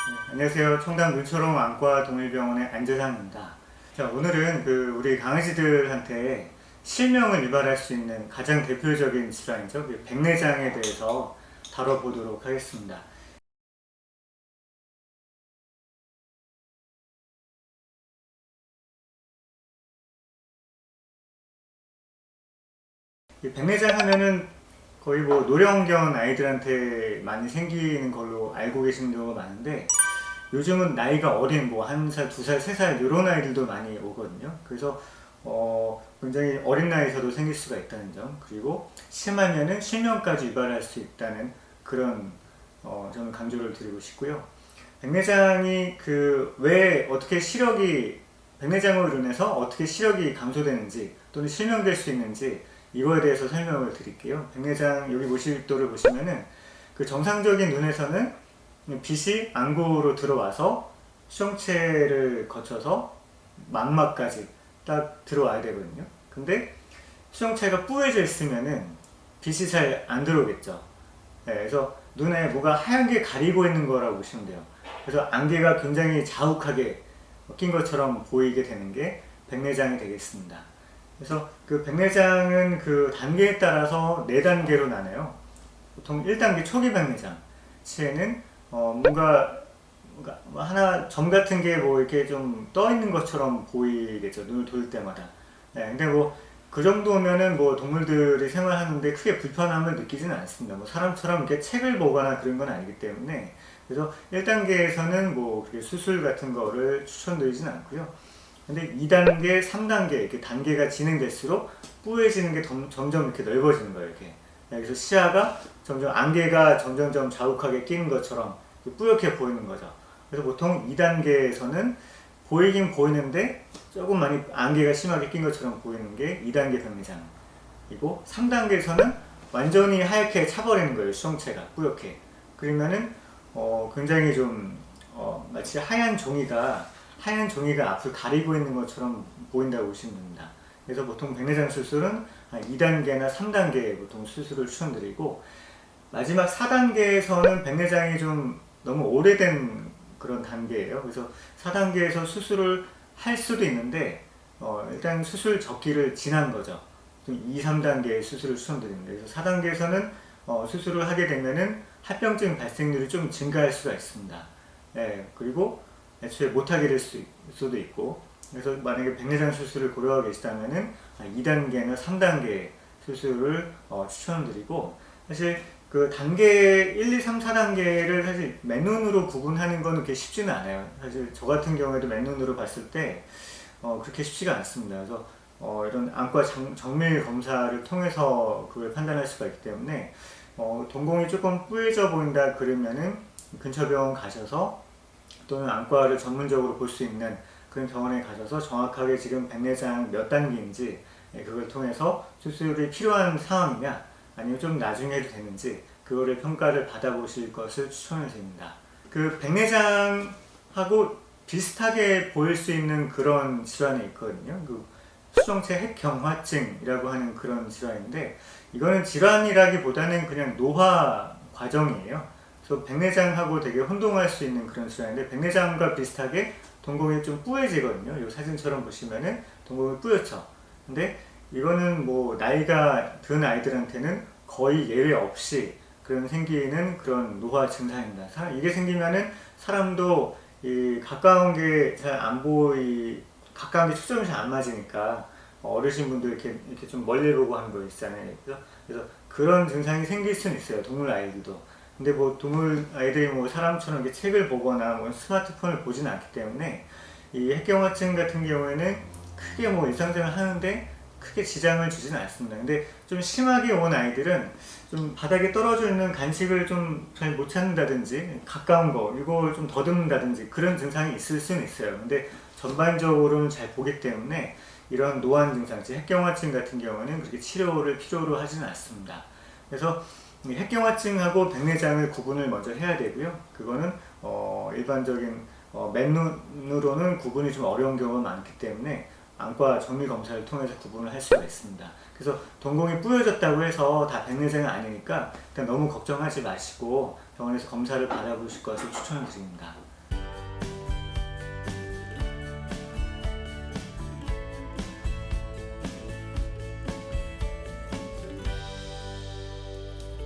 안녕하세요. 청담 눈초롱 안과 동일병원의 안재상입니다. 자, 오늘은 우리 강아지들한테 실명을 유발할 수 있는 가장 대표적인 질환이죠. 백내장에 대해서 다뤄보도록 하겠습니다. 이 백내장 하면은 거의 뭐 노령견 아이들한테 많이 생기는 걸로 알고 계시는 경우가 많은데, 요즘은 나이가 어린 뭐 1살, 2살, 3살 이런 아이들도 많이 오거든요. 그래서 굉장히 어린 나이에서도 생길 수가 있다는 점, 그리고 심하면은 실명까지 유발할 수 있다는 그런 저는 강조를 드리고 싶고요. 백내장이 왜 어떻게 시력이 백내장으로 인해서 어떻게 시력이 감소되는지 또는 실명될 수 있는지 이거에 대해서 설명을 드릴게요. 백내장 여기 모실도를 보시면은 정상적인 눈에서는 빛이 안구로 들어와서 수정체를 거쳐서 망막까지 딱 들어와야 되거든요. 근데 수정체가 뿌얘져 있으면은 빛이 잘 안 들어오겠죠. 네, 그래서 눈에 뭐가 하얀 게 가리고 있는 거라고 보시면 돼요. 그래서 안개가 굉장히 자욱하게 낀 것처럼 보이게 되는 게 백내장이 되겠습니다. 그래서 백내장은 단계에 따라서 4단계로 나눠요. 보통 1단계 초기 백내장 시에는 뭔가 하나 점 같은 게 뭐 이렇게 좀 떠 있는 것처럼 보이겠죠. 눈을 돌 때마다. 네, 근데 뭐 그 정도면은 뭐 동물들이 생활하는데 크게 불편함을 느끼지는 않습니다. 뭐 사람처럼 이렇게 책을 보거나 그런 건 아니기 때문에. 그래서 1단계에서는 뭐 그렇게 수술 같은 거를 추천드리진 않고요. 근데 2단계, 3단계 이렇게 단계가 진행될수록 뿌얘지는 게 점점 이렇게 넓어지는 거예요. 이렇게. 그래서 시야가 점점 안개가 점점점 자욱하게 끼는 것처럼 뿌옇게 보이는 거죠. 그래서 보통 2단계에서는 보이긴 보이는데 조금 많이 안개가 심하게 낀 것처럼 보이는 게 2단계 백내장이고, 3단계에서는 완전히 하얗게 차버리는 거예요. 수정체가 뿌옇게. 그러면은 굉장히 좀 마치 하얀 종이가 앞을 가리고 있는 것처럼 보인다고 보시면 됩니다. 그래서 보통 백내장 수술은 2단계나 3단계 보통 수술을 추천드리고, 마지막 4단계에서는 백내장이 좀 너무 오래된 그런 단계예요. 그래서 4단계에서 수술을 할 수도 있는데 일단 수술 적기를 지난 거죠. 2, 3단계의 수술을 추천드립니다. 그래서 4단계에서는 수술을 하게 되면은 합병증 발생률이 좀 증가할 수가 있습니다. 네, 그리고 애초에 못하게 될 수도 있고, 그래서 만약에 백내장 수술을 고려하고 계시다면은 2단계나 3단계 수술을 추천드리고, 사실 단계 1, 2, 3, 4단계를 사실 맨눈으로 구분하는 건 그렇게 쉽지는 않아요. 사실 저 같은 경우에도 맨눈으로 봤을 때 그렇게 쉽지가 않습니다. 그래서 이런 안과 정밀 검사를 통해서 그걸 판단할 수가 있기 때문에 동공이 조금 뿌얘져 보인다 그러면은 근처 병원 가셔서, 또는 안과를 전문적으로 볼 수 있는 그런 병원에 가셔서 정확하게 지금 백내장 몇 단계인지 그걸 통해서 수술이 필요한 상황이냐 아니면 좀 나중에 해도 되는지 그거를 평가를 받아보실 것을 추천을 드립니다. 백내장하고 비슷하게 보일 수 있는 그런 질환이 있거든요. 수정체 핵경화증이라고 하는 그런 질환인데, 이거는 질환이라기보다는 그냥 노화 과정이에요. 그래서 백내장하고 되게 혼동할 수 있는 그런 질환인데, 백내장과 비슷하게 동공이 좀 뿌얘지거든요. 이 사진처럼 보시면은 동공이 뿌옇죠. 근데 이거는 뭐 나이가 든 아이들한테는 거의 예외 없이 생기는 그런 노화 증상입니다. 이게 생기면은 사람도 가까운 게 잘 안 가까운 게 초점이 잘 안 맞으니까 어르신분들 이렇게 좀 멀리 보고 하는 거 있잖아요. 그래서 그런 증상이 생길 수는 있어요. 동물 아이들도. 근데 뭐 동물 아이들이 뭐 사람처럼 이렇게 책을 보거나 뭐 스마트폰을 보지는 않기 때문에 이 핵경화증 같은 경우에는 크게 뭐 일상생활 하는데 크게 지장을 주지는 않습니다. 근데 좀 심하게 온 아이들은 좀 바닥에 떨어져 있는 간식을 좀 잘 못 찾는다든지, 가까운 거 이걸 좀 더듬는다든지 그런 증상이 있을 수는 있어요. 근데 전반적으로는 잘 보기 때문에 이런 노안 증상, 즉 핵경화증 같은 경우는 그렇게 치료를 필요로 하지는 않습니다. 그래서 핵경화증하고 백내장을 구분을 먼저 해야 되고요. 그거는 일반적인 맨눈으로는 구분이 좀 어려운 경우가 많기 때문에 안과 정밀 검사를 통해서 구분을 할 수가 있습니다. 그래서 동공이 뿌여졌다고 해서 다 백내장은 아니니까 일단 너무 걱정하지 마시고 병원에서 검사를 받아보실 것을 추천드립니다.